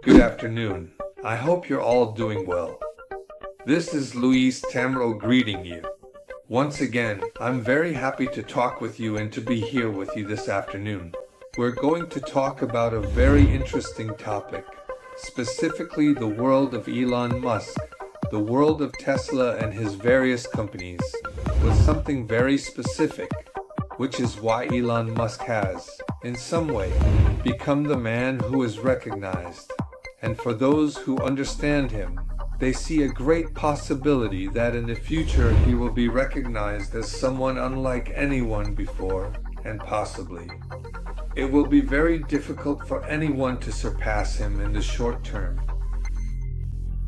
Good afternoon. I hope you're all doing well. This is Luis Tamro greeting you. Once again, I'm very happy to talk with you and to be here with you this afternoon. We're going to talk about a very interesting topic, specifically the world of Elon Musk, the world of Tesla and his various companies, with something very specific, which is why Elon Musk has, in some way, become the man who is recognized. And for those who understand him, they see a great possibility that in the future he will be recognized as someone unlike anyone before, and possibly. It will be very difficult for anyone to surpass him in the short term.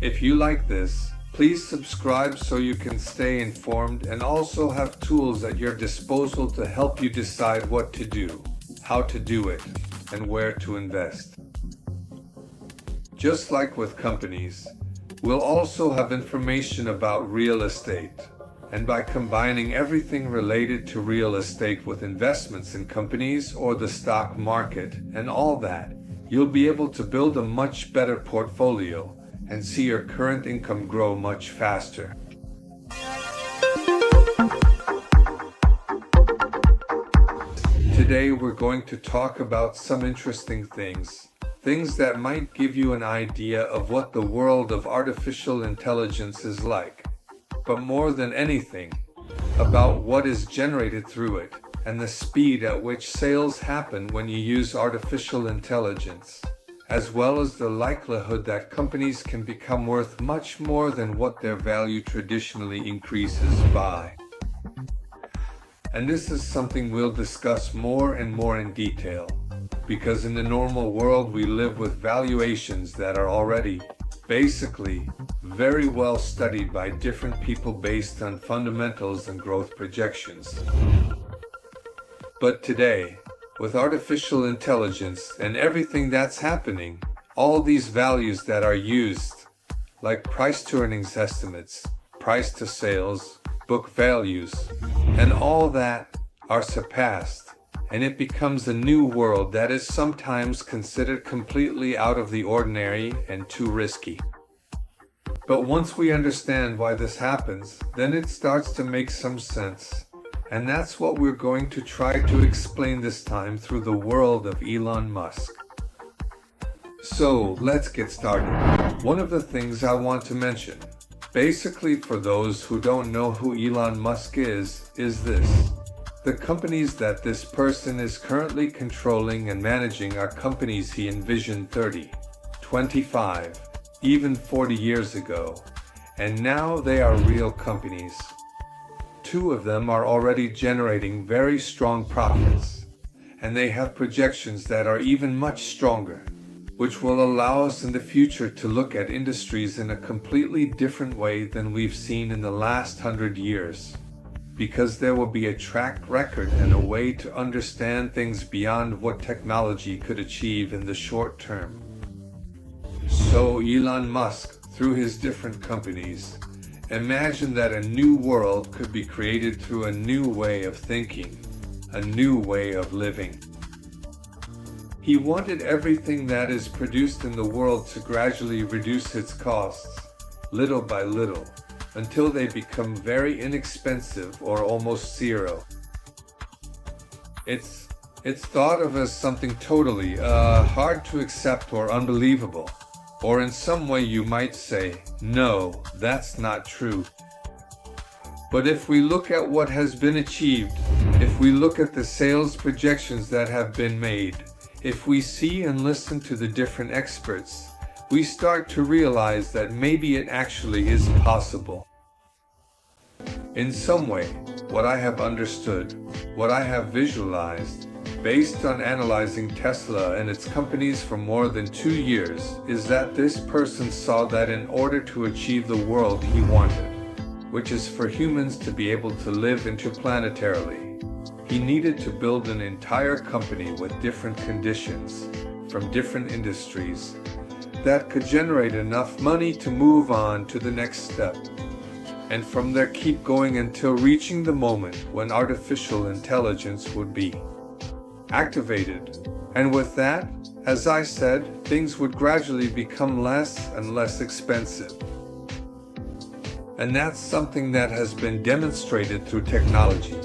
If you like this, please subscribe so you can stay informed and also have tools at your disposal to help you decide what to do, how to do it, and where to invest. Just like with companies, we'll also have information about real estate, and by combining everything related to real estate with investments in companies or the stock market and all that, you'll be able to build a much better portfolio and see your current income grow much faster. Today we're going to talk about some interesting things that might give you an idea of what the world of artificial intelligence is like, but more than anything, about what is generated through it and the speed at which sales happen when you use artificial intelligence, as well as the likelihood that companies can become worth much more than what their value traditionally increases by. And this is something we'll discuss more and more in detail, because in the normal world we live with valuations that are already, basically, very well studied by different people based on fundamentals and growth projections. But today, with artificial intelligence and everything that's happening, all these values that are used, like price to earnings estimates, price to sales, book values, and all that are surpassed, and it becomes a new world that is sometimes considered completely out of the ordinary and too risky. But once we understand why this happens, then it starts to make some sense. And that's what we're going to try to explain this time through the world of Elon Musk. So, let's get started. One of the things I want to mention, basically for those who don't know who Elon Musk is this. The companies that this person is currently controlling and managing are companies he envisioned 30, 25, even 40 years ago, and now they are real companies. Two of them are already generating very strong profits, and they have projections that are even much stronger, which will allow us in the future to look at industries in a completely different way than we've seen in the last 100 years. Because there will be a track record and a way to understand things beyond what technology could achieve in the short term. So Elon Musk, through his different companies, imagined that a new world could be created through a new way of thinking, a new way of living. He wanted everything that is produced in the world to gradually reduce its costs, little by little, until they become very inexpensive or almost zero. It's thought of as something totally hard to accept or unbelievable, or in some way you might say, no, that's not true. But if we look at what has been achieved, if we look at the sales projections that have been made, if we see and listen to the different experts, we start to realize that maybe it actually is possible. In some way, what I have understood, what I have visualized, based on analyzing Tesla and its companies for more than 2 years, is that this person saw that in order to achieve the world he wanted, which is for humans to be able to live interplanetarily, he needed to build an entire company with different conditions, from different industries, that could generate enough money to move on to the next step. And from there keep going until reaching the moment when artificial intelligence would be activated. And with that, As I said, things would gradually become less and less expensive. And that's something that has been demonstrated through technology.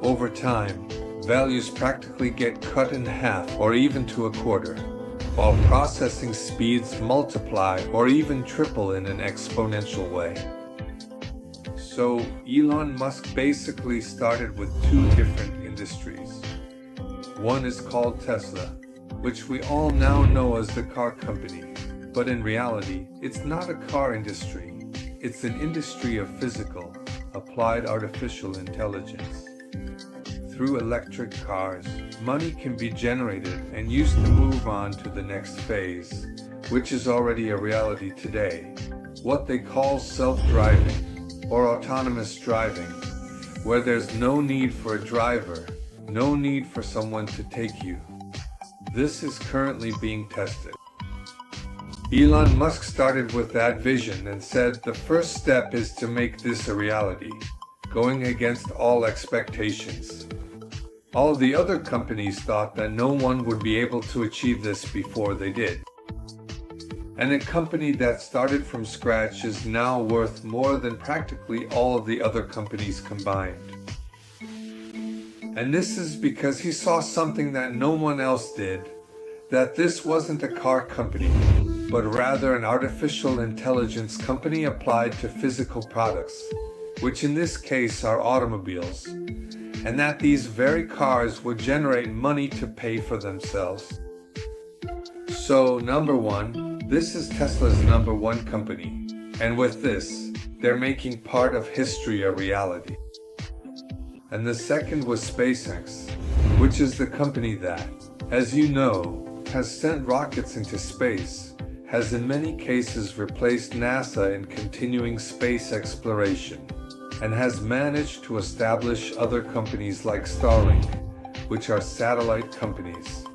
Over time, values practically get cut in half or even to a quarter, while processing speeds multiply or even triple in an exponential way. So Elon Musk basically started with two different industries. One is called Tesla, which we all now know as the car company, but in reality, it's not a car industry. It's an industry of physical, applied artificial intelligence. Through electric cars, money can be generated and used to move on to the next phase, which is already a reality today, what they call self-driving or autonomous driving, where there's no need for a driver, no need for someone to take you. This is currently being tested. Elon Musk started with that vision and said the first step is to make this a reality, going against all expectations. All the other companies thought that no one would be able to achieve this before they did. And a company that started from scratch is now worth more than practically all of the other companies combined. And this is because he saw something that no one else did, that this wasn't a car company, but rather an artificial intelligence company applied to physical products, which in this case are automobiles, and that these very cars would generate money to pay for themselves. So, number one, this is Tesla's number one company, and with this, they're making part of history a reality. And the second was SpaceX, which is the company that, as you know, has sent rockets into space, has in many cases replaced NASA in continuing space exploration, and has managed to establish other companies like Starlink, which are satellite companies.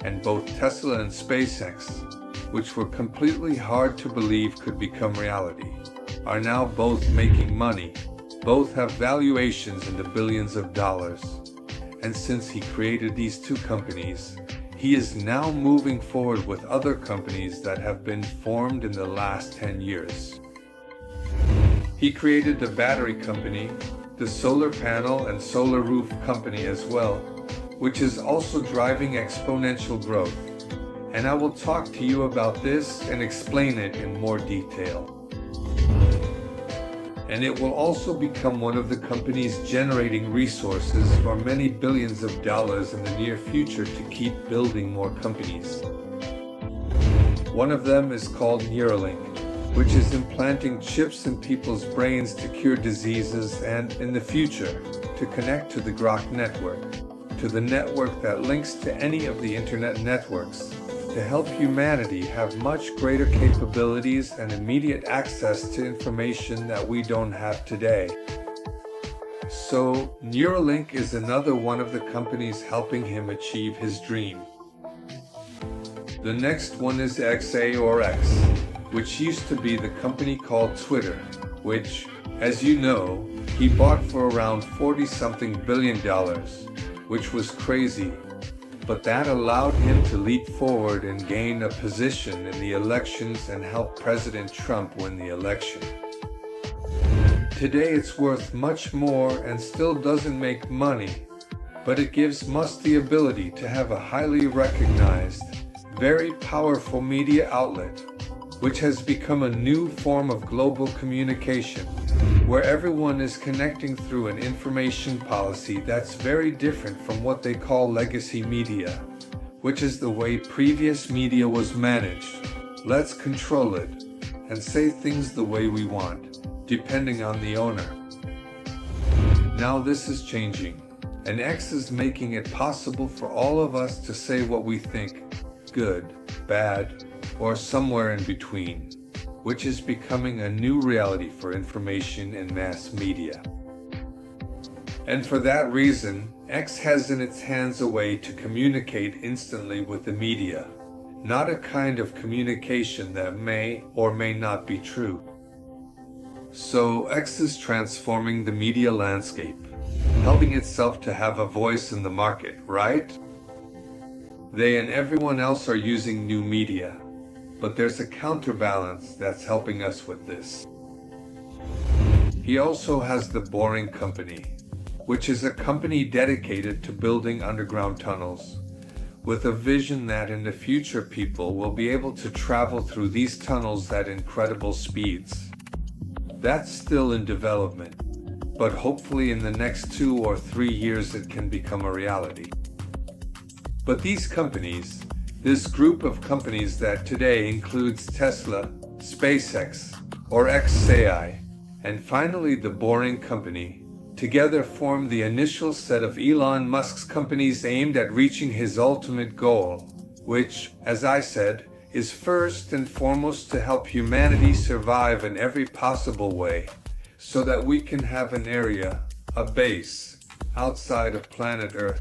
And both Tesla and SpaceX, which were completely hard to believe could become reality, are now both making money. Both have valuations in the billions of dollars. And since he created these two companies, he is now moving forward with other companies that have been formed in the last 10 years. He created the battery company, the solar panel and solar roof company as well, which is also driving exponential growth. And I will talk to you about this and explain it in more detail. And it will also become one of the companies generating resources for many billions of dollars in the near future to keep building more companies. One of them is called Neuralink, which is implanting chips in people's brains to cure diseases and, in the future, to connect to the Grok network, to the network that links to any of the internet networks, to help humanity have much greater capabilities and immediate access to information that we don't have today. So, Neuralink is another one of the companies helping him achieve his dream. The next one is XA or X, which used to be the company called Twitter, which, as you know, he bought for around $40-something billion, which was crazy. But that allowed him to leap forward and gain a position in the elections and help President Trump win the election. Today it's worth much more and still doesn't make money, but it gives Musk the ability to have a highly recognized, very powerful media outlet, which has become a new form of global communication, where everyone is connecting through an information policy that's very different from what they call legacy media, which is the way previous media was managed. Let's control it and say things the way we want, depending on the owner. Now this is changing, and X is making it possible for all of us to say what we think, good, bad, or somewhere in between, which is becoming a new reality for information and mass media. And for that reason, X has in its hands a way to communicate instantly with the media, not a kind of communication that may or may not be true. So X is transforming the media landscape, helping itself to have a voice in the market, right? They and everyone else are using new media, but there's a counterbalance that's helping us with this. He also has the Boring Company, which is a company dedicated to building underground tunnels, with a vision that in the future people will be able to travel through these tunnels at incredible speeds. That's still in development, but hopefully in the next 2 or 3 years it can become a reality. But these companies, this group of companies that today includes Tesla, SpaceX, or xAI, and finally the Boring Company, together form the initial set of Elon Musk's companies aimed at reaching his ultimate goal, which, as I said, is first and foremost to help humanity survive in every possible way, so that we can have an area, a base, outside of planet Earth.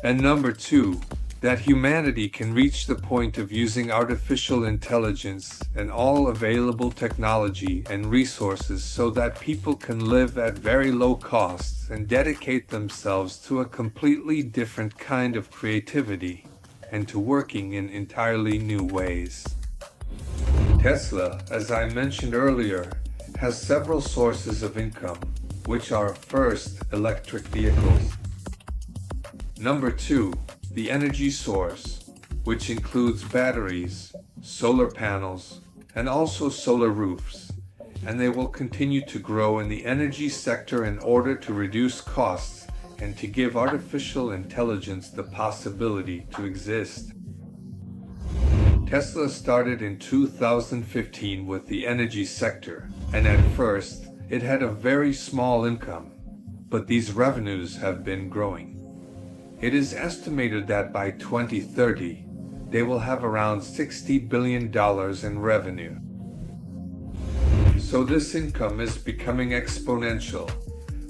And number 2, that humanity can reach the point of using artificial intelligence and all available technology and resources so that people can live at very low costs and dedicate themselves to a completely different kind of creativity and to working in entirely new ways. Tesla, as I mentioned earlier, has several sources of income, which are first, electric vehicles. Number 2, the energy source, which includes batteries, solar panels, and also solar roofs, and they will continue to grow in the energy sector in order to reduce costs and to give artificial intelligence the possibility to exist. Tesla started in 2015 with the energy sector, and at first it had a very small income, but these revenues have been growing. It is estimated that by 2030, they will have around $60 billion in revenue. So this income is becoming exponential,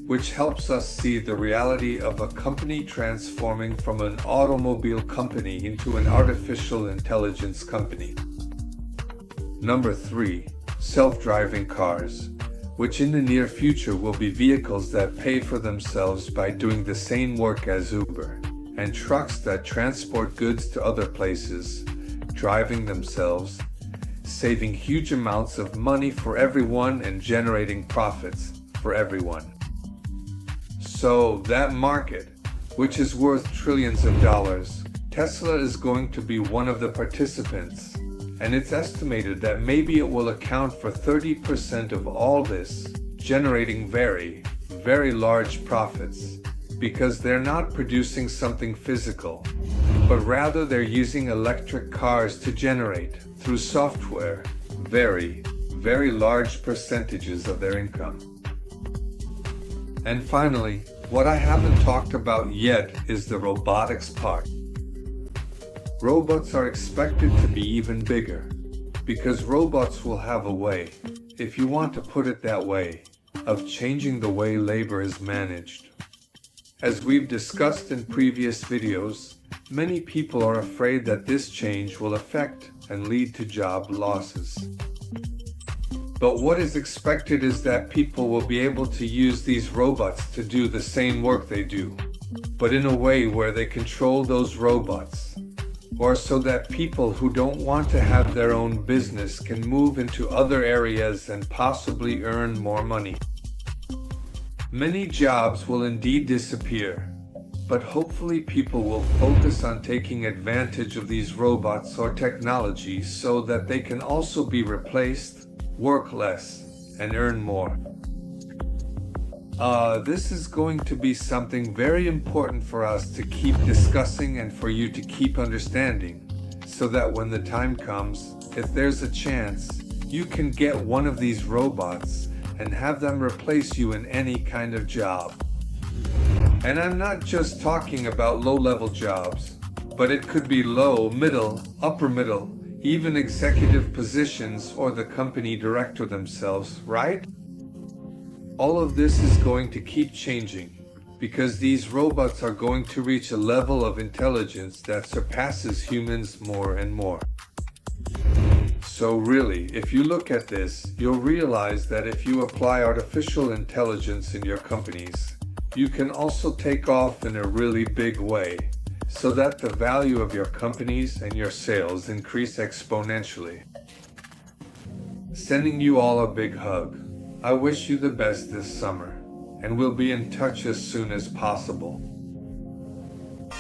which helps us see the reality of a company transforming from an automobile company into an artificial intelligence company. Number 3, self-driving cars, which in the near future will be vehicles that pay for themselves by doing the same work as Uber, and trucks that transport goods to other places, driving themselves, saving huge amounts of money for everyone and generating profits for everyone. So that market, which is worth trillions of dollars, Tesla is going to be one of the participants, and it's estimated that maybe it will account for 30% of all this, generating very, very large profits, because they're not producing something physical, but rather they're using electric cars to generate, through software, very, very large percentages of their income. And finally, what I haven't talked about yet is the robotics part. Robots are expected to be even bigger, because robots will have a way, if you want to put it that way, of changing the way labor is managed. As we've discussed in previous videos, many people are afraid that this change will affect and lead to job losses. But what is expected is that people will be able to use these robots to do the same work they do, but in a way where they control those robots, or so that people who don't want to have their own business can move into other areas and possibly earn more money. Many jobs will indeed disappear, but hopefully people will focus on taking advantage of these robots or technologies so that they can also be replaced, work less, and earn more. This is going to be something very important for us to keep discussing and for you to keep understanding, so that when the time comes, if there's a chance, you can get one of these robots and have them replace you in any kind of job. And I'm not just talking about low-level jobs, but it could be low, middle, upper middle, even executive positions or the company director themselves, right? All of this is going to keep changing, because these robots are going to reach a level of intelligence that surpasses humans more and more. So really, if you look at this, you'll realize that if you apply artificial intelligence in your companies, you can also take off in a really big way, so that the value of your companies and your sales increase exponentially. Sending you all a big hug. I wish you the best this summer, and we'll be in touch as soon as possible.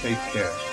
Take care.